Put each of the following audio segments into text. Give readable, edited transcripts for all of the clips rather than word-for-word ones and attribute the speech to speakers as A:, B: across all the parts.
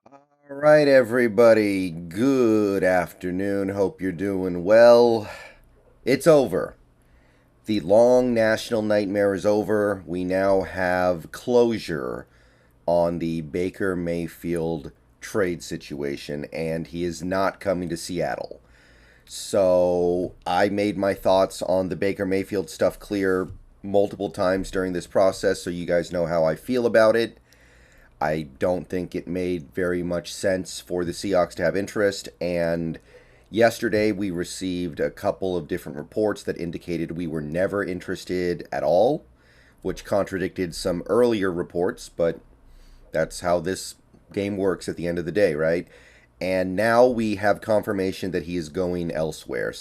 A: All right, everybody. Good afternoon. Hope you're doing well. It's over. The long national nightmare is over. We now have closure on the Baker Mayfield trade situation, and he is not coming to Seattle. So I made my thoughts on the Baker Mayfield stuff clear multiple times during this process, so you guys know how I feel about it. I don't think it made very much sense for the Seahawks to have interest. And yesterday we received a couple of different reports that indicated we were never interested at all, which contradicted some earlier reports, but that's how this game works at the end of the day, right? And now we have confirmation that he is going elsewhere.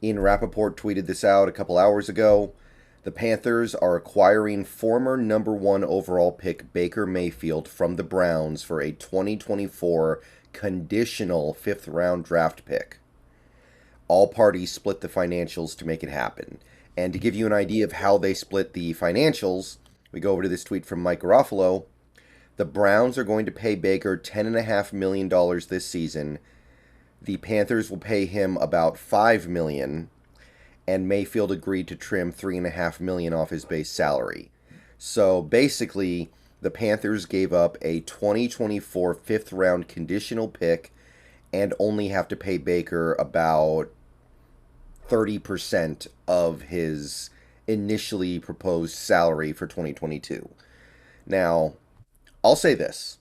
A: Ian Rappaport tweeted this out a couple hours ago. The Panthers are acquiring former number one overall pick Baker Mayfield from the Browns for a 2024 conditional fifth round draft pick. All parties split the financials to make it happen. And to give you an idea of how they split the financials, we go over to this tweet from Mike Garofalo. The Browns are going to pay Baker $10.5 million this season. The Panthers will pay him about $5 million, and Mayfield agreed to trim $3.5 million off his base salary. So basically, the Panthers gave up a 2024 fifth round conditional pick and only have to pay Baker about 30% of his initially proposed salary for 2022. Now, I'll say this.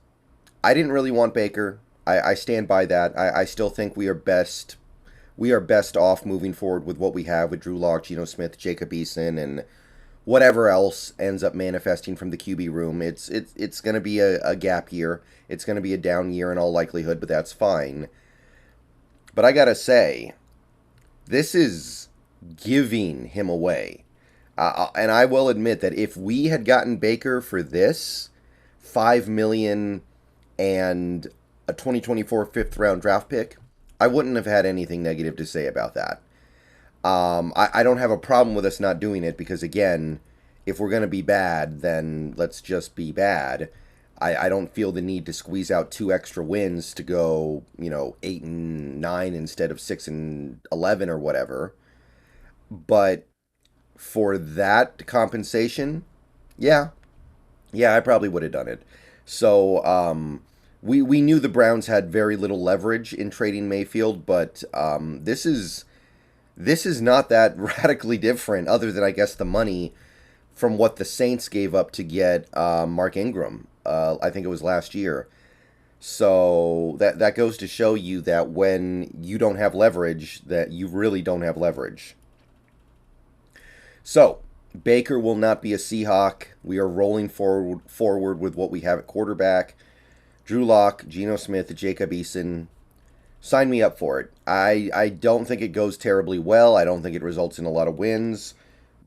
A: I didn't really want Baker. I stand by that. I still think we are best off moving forward with what we have with Drew Lock, Geno Smith, Jacob Eason, and whatever else ends up manifesting from the QB room. It's going to be a gap year. It's going to be a down year in all likelihood, but that's fine. But I gotta say, this is giving him away. And I will admit that if we had gotten Baker for this, 5 million and a 2024 fifth round draft pick, I wouldn't have had anything negative to say about that. I don't have a problem with us not doing it because, again, if we're going to be bad, then let's just be bad. I don't feel the need to squeeze out two extra wins to go, 8-9 instead of 6-11 or whatever. But for that compensation, yeah, yeah, I probably would have done it. We knew the Browns had very little leverage in trading Mayfield, but this is not that radically different, other than I guess the money from what the Saints gave up to get Mark Ingram. I think it was last year. So that goes to show you that when you don't have leverage, that you really don't have leverage. So Baker will not be a Seahawk. We are rolling forward with what we have at quarterback. Drew Lock, Geno Smith, Jacob Eason. Sign me up for it. I don't think it goes terribly well. I don't think it results in a lot of wins.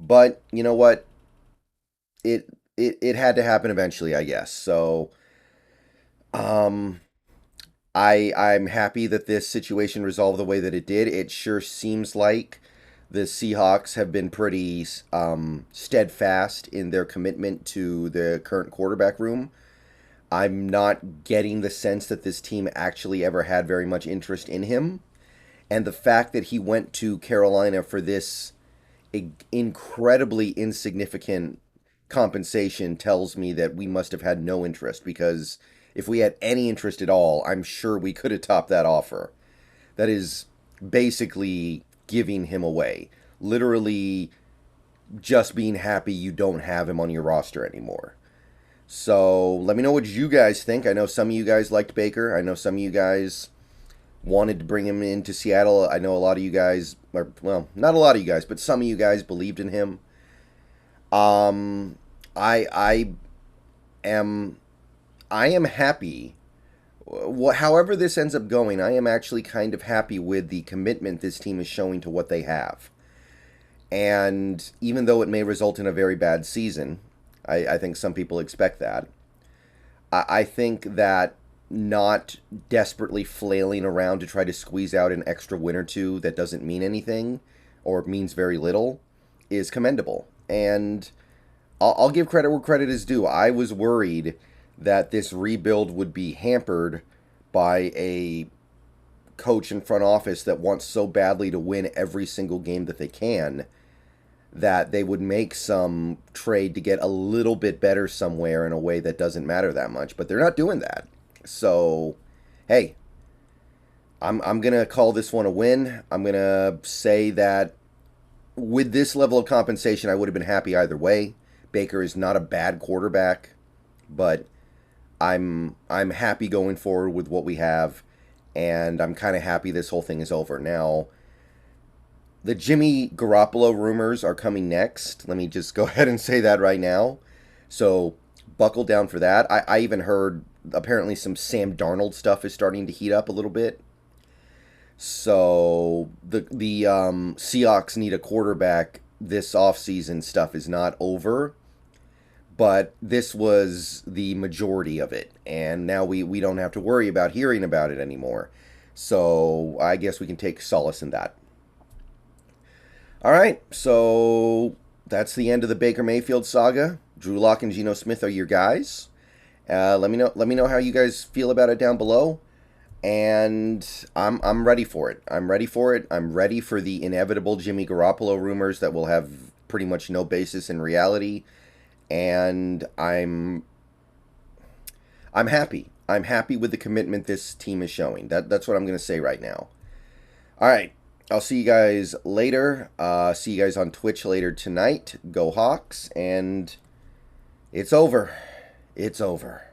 A: But you know what? It had to happen eventually, I guess. Um I'm happy that this situation resolved the way that it did. It sure seems like the Seahawks have been pretty steadfast in their commitment to the current quarterback room. I'm not getting the sense that this team actually ever had very much interest in him. And the fact that he went to Carolina for this incredibly insignificant compensation tells me that we must have had no interest, because if we had any interest at all, I'm sure we could have topped that offer. That is basically giving him away. Literally just being happy you don't have him on your roster anymore. So let me know what you guys think. I know some of you guys liked Baker. I know some of you guys wanted to bring him into Seattle. I know a lot of you guys, or, well, not a lot of you guys, but some of you guys believed in him. I am I am happy. However this ends up going, I am actually kind of happy with the commitment this team is showing to what they have. And even though it may result in a very bad season, I think some people expect that. I think that not desperately flailing around to try to squeeze out an extra win or two that doesn't mean anything or means very little is commendable. And I'll give credit where credit is due. I was worried that this rebuild would be hampered by a coach and front office that wants so badly to win every single game that they can, that they would make some trade to get a little bit better somewhere in a way that doesn't matter that much. But they're not doing that. So, hey, I'm going to call this one a win. I'm going to say that with this level of compensation, I would have been happy either way. Baker is not a bad quarterback, but I'm happy going forward with what we have, and I'm kind of happy this whole thing is over. Now, the Jimmy Garoppolo rumors are coming next. Let me just go ahead and say that right now. So buckle down for that. I even heard apparently some Sam Darnold stuff is starting to heat up a little bit. So the Seahawks need a quarterback. This offseason stuff is not over, but this was the majority of it, and now we don't have to worry about hearing about it anymore. So I guess we can take solace in that. All right, so that's the end of the Baker Mayfield saga. Drew Lock and Geno Smith are your guys. Let me know how you guys feel about it down below. And I'm ready for it. I'm ready for it. I'm ready for the inevitable Jimmy Garoppolo rumors that will have pretty much no basis in reality. And I'm happy. I'm happy with the commitment this team is showing. That's what I'm going to say right now. All right. I'll see you guys later. See you guys on Twitch later tonight. Go Hawks. And it's over. It's over.